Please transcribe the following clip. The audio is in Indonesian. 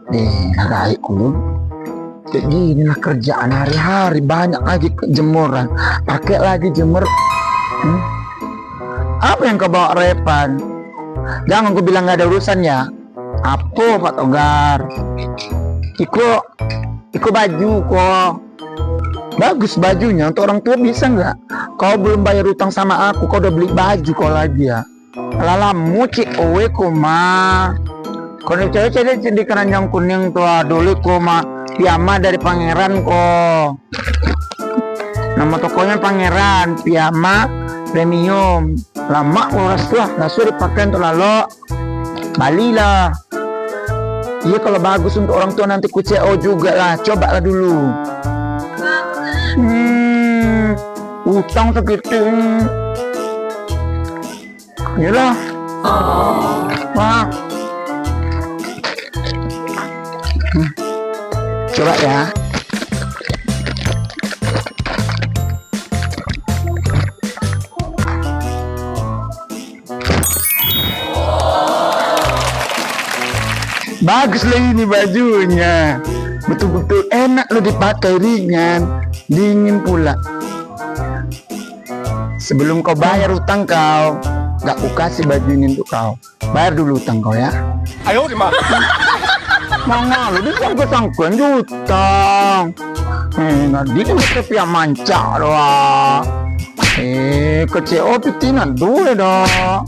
Adikku, kayak gini lah kerjaan hari-hari, banyak lagi jemuran, pakai lagi jemur. Apa yang kau bawa Repan? Jangan kau bilang gak ada urusan ya. Apa Pak Togar? Iko baju kok. Bagus bajunya, untuk orang tua bisa nggak? Kau belum bayar utang sama aku, kau udah beli baju kau lagi ya? Lala muci owe koma. Kau cewek-cewek di keranjang kuning tua dulu koma. Piyama dari Pangeran kok. Nama tokonya Pangeran, Piyama Premium. Lama orang tua, langsung dipakai untuk lalu. Bali lah. Iya kalau bagus untuk orang tua nanti ku CO juga lah. Coba lah dulu. Utang segitu. Yalah. Wah. Coba ya. Bagus lah ini bajunya. Betul-betul enak lo dipakai, ringan, dingin pula. Sebelum kau bayar utang kau, gak ku kasih baju ini untuk kau. Bayar dulu utang kau ya. Ayo di mana? Mana lo disangkut-sangkutan utang. Nanti kan tapi yang manca doa. Kecil pitinan dulu dah.